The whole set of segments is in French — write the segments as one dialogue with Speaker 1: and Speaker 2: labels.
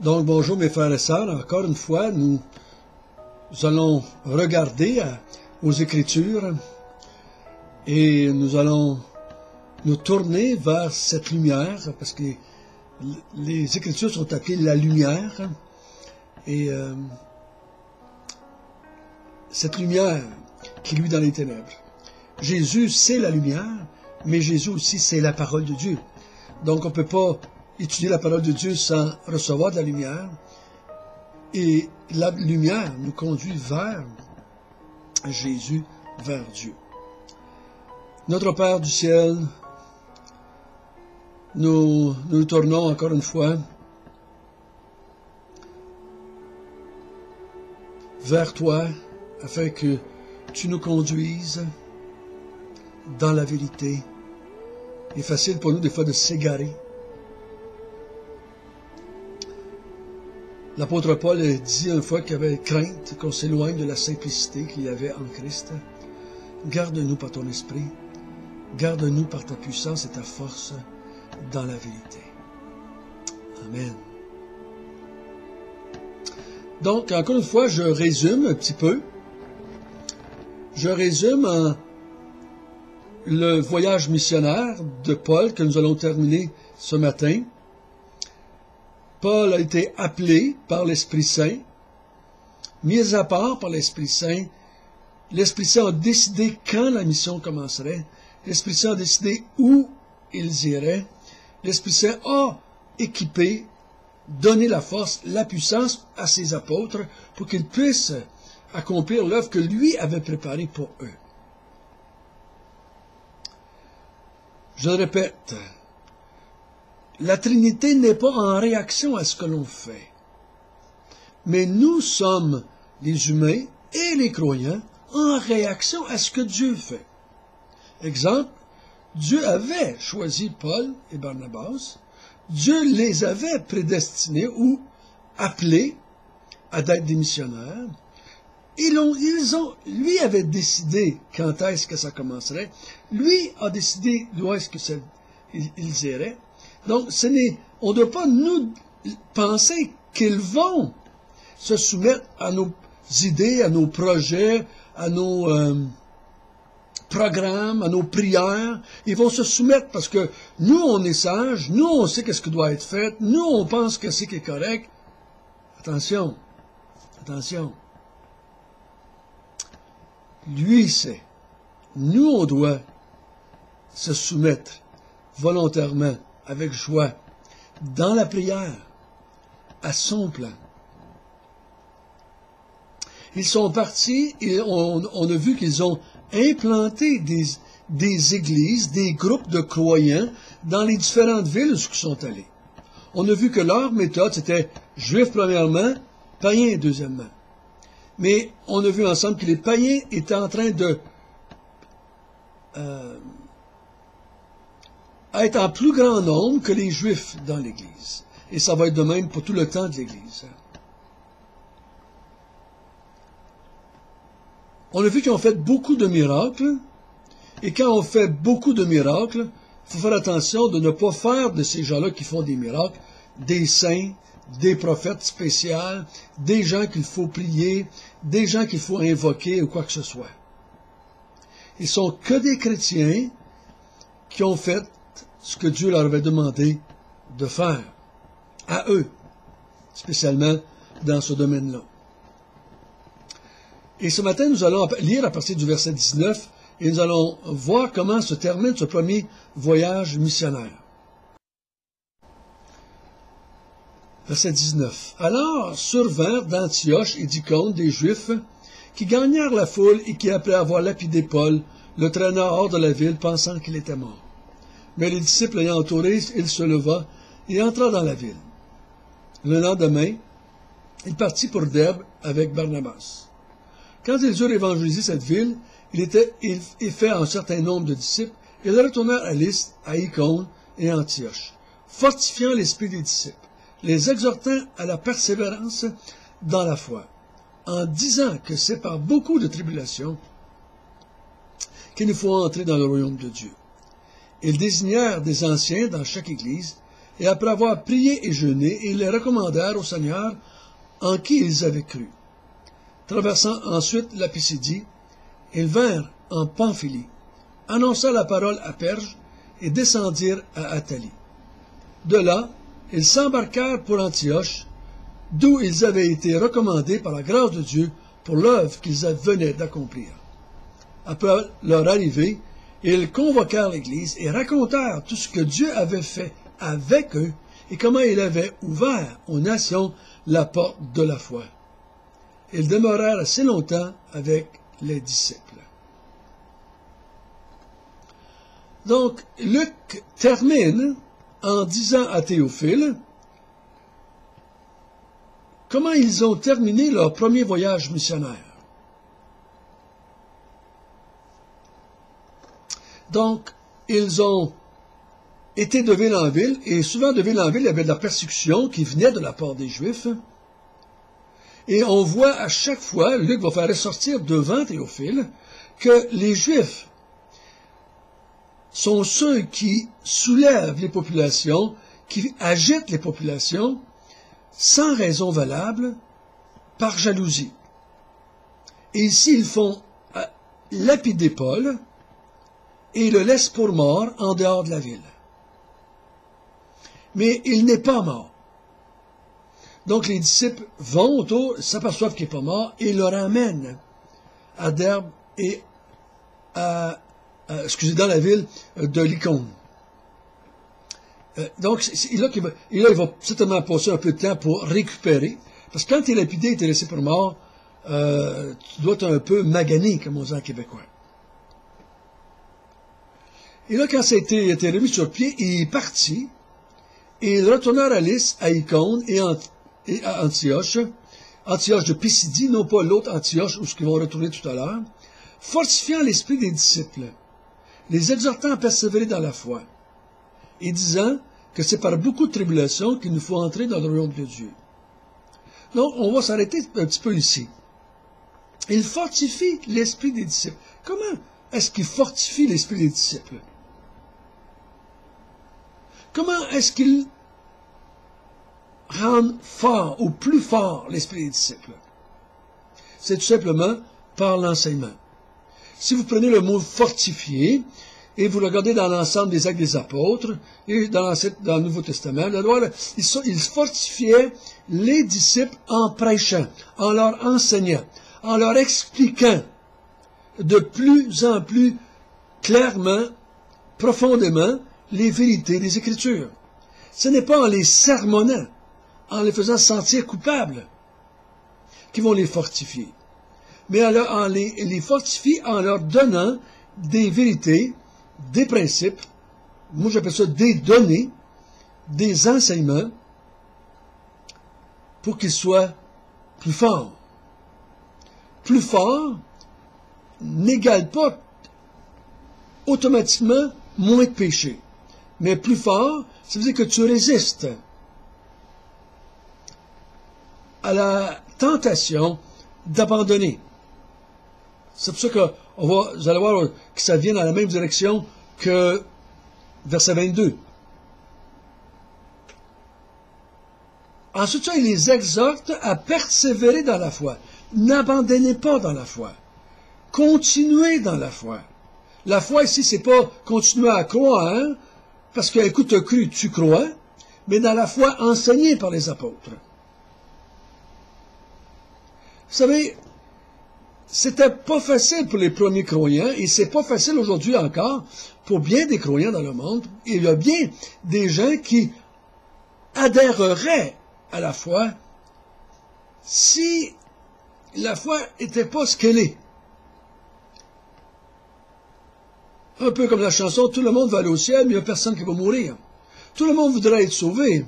Speaker 1: Donc, bonjour mes frères et sœurs. Encore une fois, nous allons regarder aux Écritures et nous allons nous tourner vers cette lumière, parce que les Écritures sont appelées la lumière. Et cette lumière qui luit dans les ténèbres. Jésus, c'est la lumière, mais Jésus aussi, c'est la parole de Dieu. Donc, on ne peut pas étudier la parole de Dieu sans recevoir de la lumière. Et la lumière nous conduit vers Jésus, vers Dieu. Notre Père du ciel, nous tournons encore une fois vers toi, afin que tu nous conduises dans la vérité. Il est facile pour nous des fois de s'égarer. L'apôtre Paul a dit une fois qu'il avait crainte qu'on s'éloigne de la simplicité qu'il y avait en Christ. Garde-nous par ton esprit, garde-nous par ta puissance et ta force dans la vérité. Amen. Donc, encore une fois, je résume un petit peu. Je résume le voyage missionnaire de Paul que nous allons terminer ce matin. Paul a été appelé par l'Esprit Saint, mis à part par l'Esprit Saint. L'Esprit Saint a décidé quand la mission commencerait. L'Esprit Saint a décidé où ils iraient. L'Esprit Saint a équipé, donné la force, la puissance à ses apôtres pour qu'ils puissent accomplir l'œuvre que lui avait préparée pour eux. Je le répète, la Trinité n'est pas en réaction à ce que l'on fait. Mais nous sommes, les humains et les croyants, en réaction à ce que Dieu fait. Exemple, Dieu avait choisi Paul et Barnabas. Dieu les avait prédestinés ou appelés à être des missionnaires. Lui avait décidé quand est-ce que ça commencerait. Lui a décidé d'où est-ce qu'ils iraient. Donc, on ne doit pas nous penser qu'ils vont se soumettre à nos idées, à nos projets, à nos programmes, à nos prières. Ils vont se soumettre parce que nous, on est sages, nous, on sait qu'est-ce qui doit être fait, nous, on pense que c'est qui est correct. Attention, attention. Lui sait. Nous, on doit se soumettre volontairement, avec joie, dans la prière, à son plan. Ils sont partis et on a vu qu'ils ont implanté des églises, des groupes de croyants dans les différentes villes où ils sont allés. On a vu que leur méthode, c'était juifs premièrement, païens deuxièmement. Mais on a vu ensemble que les païens étaient en train de être en plus grand nombre que les Juifs dans l'Église. Et ça va être de même pour tout le temps de l'Église. On a vu qu'ils ont fait beaucoup de miracles. Et quand on fait beaucoup de miracles, il faut faire attention de ne pas faire de ces gens-là qui font des miracles des saints, des prophètes spéciaux, des gens qu'il faut prier, des gens qu'il faut invoquer ou quoi que ce soit. Ils sont que des chrétiens qui ont fait ce que Dieu leur avait demandé de faire, à eux, spécialement dans ce domaine-là. Et ce matin, nous allons lire à partir du verset 19, et nous allons voir comment se termine ce premier voyage missionnaire. Verset 19. Alors survinrent d'Antioche et d'Icône des Juifs qui gagnèrent la foule et qui, après avoir lapidé Paul, le traîna hors de la ville, pensant qu'il était mort. Mais les disciples l'ayant entouré, il se leva et entra dans la ville. Le lendemain, il partit pour Derbe avec Barnabas. Quand ils eurent évangélisé cette ville, il fait un certain nombre de disciples, et ils retournèrent à Lystre, à Icône et à Antioche, fortifiant l'esprit des disciples, les exhortant à la persévérance dans la foi, en disant que c'est par beaucoup de tribulations qu'il nous faut entrer dans le royaume de Dieu. Ils désignèrent des anciens dans chaque église, et après avoir prié et jeûné, ils les recommandèrent au Seigneur en qui ils avaient cru. Traversant ensuite la Pisidie, ils vinrent en Pamphylie, annonçant la parole à Perge et descendirent à Attalie. De là, ils s'embarquèrent pour Antioche, d'où ils avaient été recommandés par la grâce de Dieu pour l'œuvre qu'ils venaient d'accomplir. Après leur arrivée, ils convoquèrent l'Église et racontèrent tout ce que Dieu avait fait avec eux et comment il avait ouvert aux nations la porte de la foi. Ils demeurèrent assez longtemps avec les disciples. Donc, Luc termine en disant à Théophile comment ils ont terminé leur premier voyage missionnaire. Donc, ils ont été de ville en ville, et souvent de ville en ville, il y avait de la persécution qui venait de la part des Juifs. Et on voit à chaque fois, Luc va faire ressortir devant Théophile, que les Juifs sont ceux qui soulèvent les populations, qui agitent les populations, sans raison valable, par jalousie. Et ici, ils font lapider Paul, et le laissent pour mort en dehors de la ville. Mais il n'est pas mort. Donc les disciples vont autour, s'aperçoivent qu'il n'est pas mort, et le ramènent à Derbe et dans la ville de Lycaone. Donc, là, il va certainement passer un peu de temps pour récupérer, parce que quand tu es lapidé et tu es laissé pour mort, tu dois être un peu magané, comme on dit en québécois. Et là, quand ça a été remis sur pied, il est parti, et ils retournèrent à Lys, à Icône et à Antioche de Pisidie, non pas l'autre Antioche où ils vont retourner tout à l'heure, fortifiant l'esprit des disciples, les exhortant à persévérer dans la foi, et disant que c'est par beaucoup de tribulations qu'il nous faut entrer dans le royaume de Dieu. Donc, on va s'arrêter un petit peu ici. Il fortifie l'esprit des disciples. Comment est-ce qu'il fortifie l'esprit des disciples? Comment est-ce qu'il rend fort ou plus fort l'esprit des disciples? C'est tout simplement par l'enseignement. Si vous prenez le mot fortifier et vous regardez dans l'ensemble des actes des apôtres et dans le Nouveau Testament, ils fortifiaient les disciples en prêchant, en leur enseignant, en leur expliquant de plus en plus clairement, profondément, les vérités des Écritures. Ce n'est pas en les sermonnant, en les faisant sentir coupables, qu'ils vont les fortifier, mais en les fortifier en leur donnant des vérités, des principes, moi j'appelle ça des données, des enseignements, pour qu'ils soient plus forts. Plus fort n'égale pas automatiquement moins de péché. Mais plus fort, ça veut dire que tu résistes à la tentation d'abandonner. C'est pour ça que vous allez voir que ça vient dans la même direction que verset 22. Ensuite, il les exhorte à persévérer dans la foi. N'abandonnez pas dans la foi. Continuez dans la foi. La foi ici, c'est pas continuer à croire, parce que, écoute, tu as cru, tu crois, mais dans la foi enseignée par les apôtres. Vous savez, c'était pas facile pour les premiers croyants, et c'est pas facile aujourd'hui encore pour bien des croyants dans le monde. Il y a bien des gens qui adhéreraient à la foi si la foi n'était pas ce qu'elle est. Un peu comme la chanson « Tout le monde va aller au ciel, mais il n'y a personne qui va mourir ». Tout le monde voudrait être sauvé,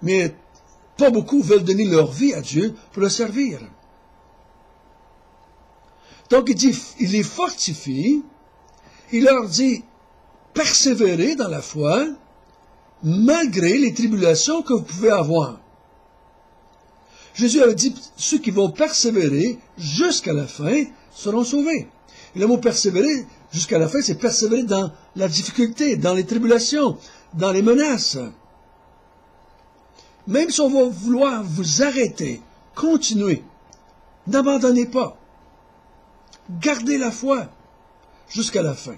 Speaker 1: mais pas beaucoup veulent donner leur vie à Dieu pour le servir. Donc il les fortifie, il leur dit « Persévérez dans la foi, malgré les tribulations que vous pouvez avoir ». Jésus avait dit « Ceux qui vont persévérer jusqu'à la fin seront sauvés ». Et le mot « persévérer » jusqu'à la fin, c'est persévérer dans la difficulté, dans les tribulations, dans les menaces. Même si on va vouloir vous arrêter, continuez. N'abandonnez pas. Gardez la foi jusqu'à la fin.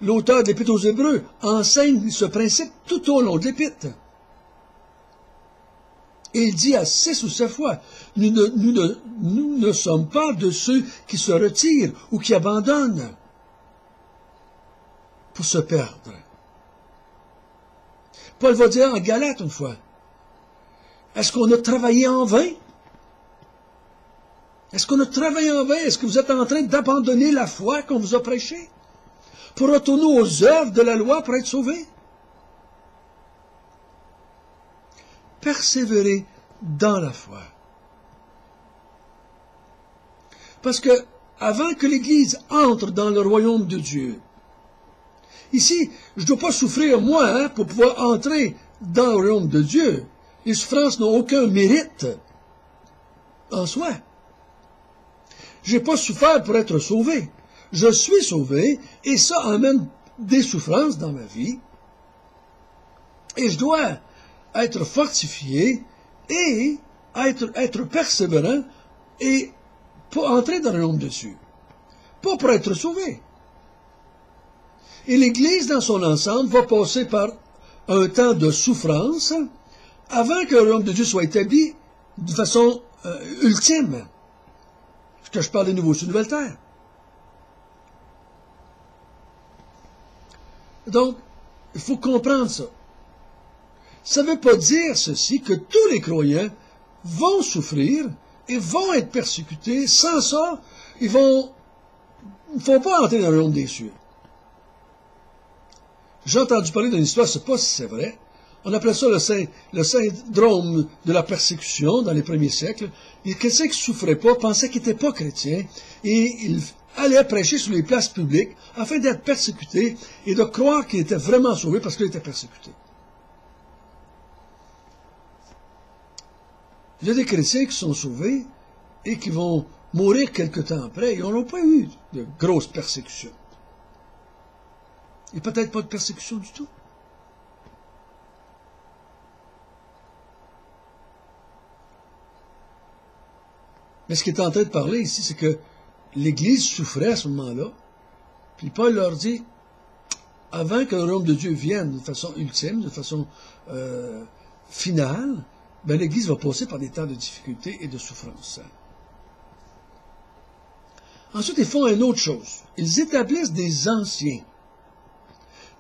Speaker 1: L'auteur de l'Épître aux Hébreux enseigne ce principe tout au long de l'Épître. Et il dit à 6 ou 7 fois, nous ne sommes pas de ceux qui se retirent ou qui abandonnent pour se perdre. Paul va dire en Galates une fois, est-ce qu'on a travaillé en vain? Est-ce qu'on a travaillé en vain? Est-ce que vous êtes en train d'abandonner la foi qu'on vous a prêchée pour retourner aux œuvres de la loi pour être sauvés? Persévérer dans la foi. Parce que, avant que l'Église entre dans le royaume de Dieu, ici, je ne dois pas souffrir, moi, pour pouvoir entrer dans le royaume de Dieu. Les souffrances n'ont aucun mérite en soi. Je n'ai pas souffert pour être sauvé. Je suis sauvé, et ça amène des souffrances dans ma vie. Et je dois être fortifié et être persévérant et pour entrer dans le royaume de Dieu. Pas pour être sauvé. Et l'Église, dans son ensemble, va passer par un temps de souffrance avant que le royaume de Dieu soit établi de façon ultime. Que je parle de nouveau sur une nouvelle terre. Donc, il faut comprendre ça. Ça ne veut pas dire ceci que tous les croyants vont souffrir et vont être persécutés. Sans ça, ils ne vont pas entrer dans le royaume des cieux. J'ai entendu parler d'une histoire, je ne sais pas si c'est vrai. On appelait ça le syndrome de la persécution dans les premiers siècles. Et quelqu'un qui ne souffrait pas pensait qu'il n'était pas chrétien et il allait prêcher sur les places publiques afin d'être persécuté et de croire qu'il était vraiment sauvé parce qu'il était persécuté. Il y a des chrétiens qui sont sauvés et qui vont mourir quelque temps après. Ils n'ont pas eu de grosses persécutions. Et peut-être pas de persécution du tout. Mais ce qu'il est en train de parler ici, c'est que l'Église souffrait à ce moment-là. Puis Paul leur dit, avant que le royaume de Dieu vienne de façon ultime, de façon finale, ben, l'Église va passer par des temps de difficulté et de souffrance. Ensuite, ils font une autre chose. Ils établissent des anciens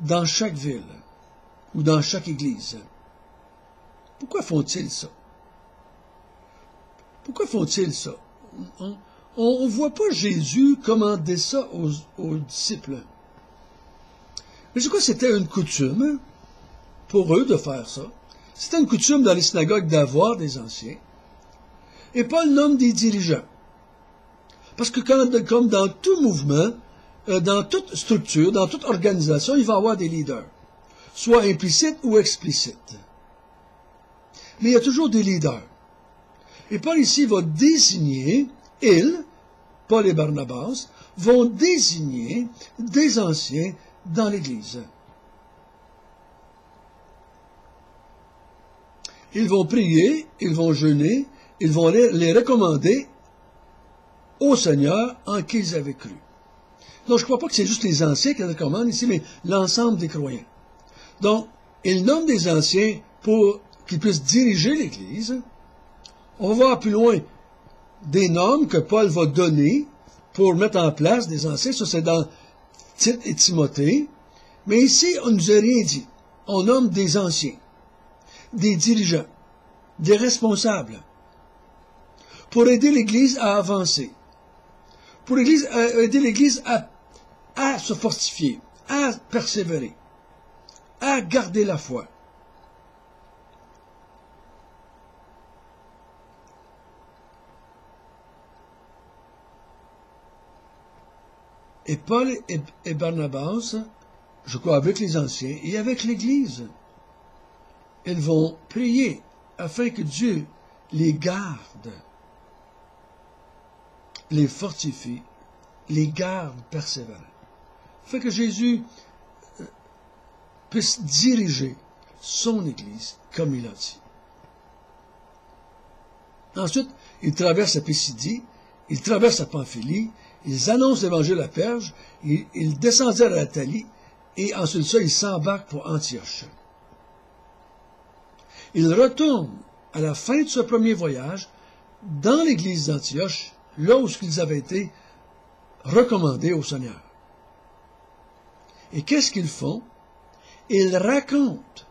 Speaker 1: dans chaque ville ou dans chaque église. Pourquoi font-ils ça? Pourquoi font-ils ça? On ne voit pas Jésus commander ça aux disciples. Mais je crois que c'était une coutume pour eux de faire ça. C'était une coutume dans les synagogues d'avoir des anciens. Et Paul nomme des dirigeants. Parce que comme dans tout mouvement, dans toute structure, dans toute organisation, il va y avoir des leaders. Soit implicites ou explicites. Mais il y a toujours des leaders. Et Paul ici va désigner, Paul et Barnabas, vont désigner des anciens dans l'Église. Ils vont prier, ils vont jeûner, ils vont les recommander au Seigneur en qui ils avaient cru. Donc, je ne crois pas que c'est juste les anciens qui recommandent ici, mais l'ensemble des croyants. Donc, ils nomment des anciens pour qu'ils puissent diriger l'Église. On va voir plus loin des normes que Paul va donner pour mettre en place des anciens. Ça, c'est dans Tite et Timothée. Mais ici, on ne nous a rien dit. On nomme des anciens, des dirigeants, des responsables, pour aider l'Église à avancer, pour aider l'Église à se fortifier, à persévérer, à garder la foi. Et Paul et Barnabas, je crois avec les anciens et avec l'Église, ils vont prier afin que Dieu les garde, les fortifie, les garde persévérants. Afin que Jésus puisse diriger son Église, comme il a dit. Ensuite, ils traversent la Pisidie, ils traversent la Pamphylie, ils annoncent l'Évangile à Perge, ils descendirent à l'Italie, et ensuite ça, ils s'embarquent pour Antioche. Ils retournent à la fin de ce premier voyage dans l'église d'Antioche, là où ils avaient été recommandés au Seigneur. Et qu'est-ce qu'ils font? Ils racontent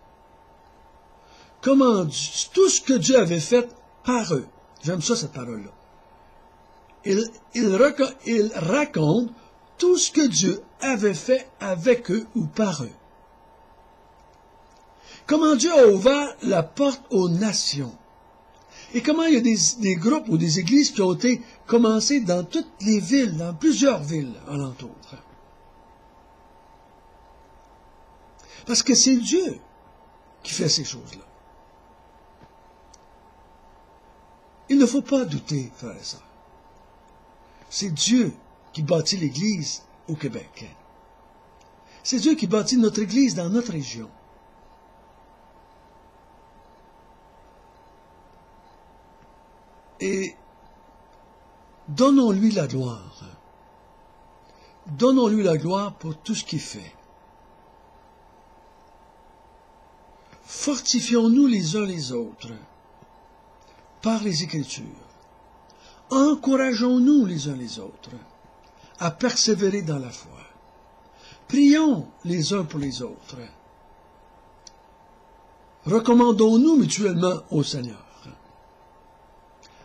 Speaker 1: comment tout ce que Dieu avait fait par eux. J'aime ça, cette parole-là. Ils racontent tout ce que Dieu avait fait avec eux ou par eux. Comment Dieu a ouvert la porte aux nations. Et comment il y a des groupes ou des églises qui ont été commencées dans toutes les villes, dans plusieurs villes alentour. Parce que c'est Dieu qui fait ces choses-là. Il ne faut pas douter, frères et sœurs. C'est Dieu qui bâtit l'Église au Québec. C'est Dieu qui bâtit notre Église dans notre région. Et donnons-lui la gloire. Donnons-lui la gloire pour tout ce qu'il fait. Fortifions-nous les uns les autres par les Écritures. Encourageons-nous les uns les autres à persévérer dans la foi. Prions les uns pour les autres. Recommandons-nous mutuellement au Seigneur,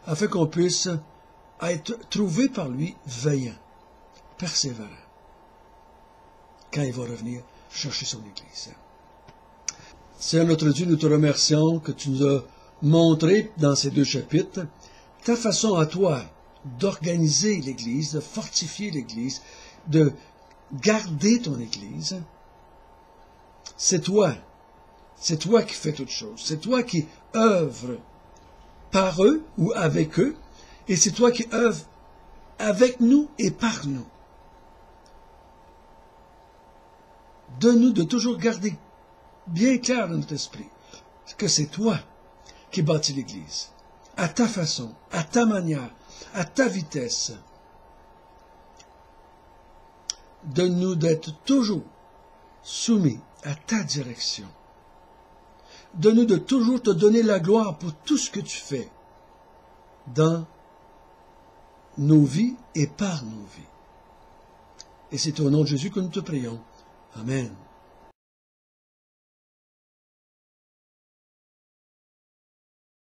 Speaker 1: afin qu'on puisse être trouvé par lui veillant, persévérant, quand il va revenir chercher son Église. Seigneur notre Dieu, nous te remercions que tu nous as montré dans ces 2 chapitres ta façon à toi d'organiser l'Église, de fortifier l'Église, de garder ton Église. C'est toi qui fais toutes choses. C'est toi qui œuvres par eux ou avec eux, et c'est toi qui œuvres avec nous et par nous. Donne-nous de toujours garder bien clair dans notre esprit que c'est toi qui bâtis l'Église, à ta façon, à ta manière, à ta vitesse. Donne-nous d'être toujours soumis à ta direction. Donne-nous de toujours te donner la gloire pour tout ce que tu fais dans nos vies et par nos vies. Et c'est au nom de Jésus que nous te prions. Amen.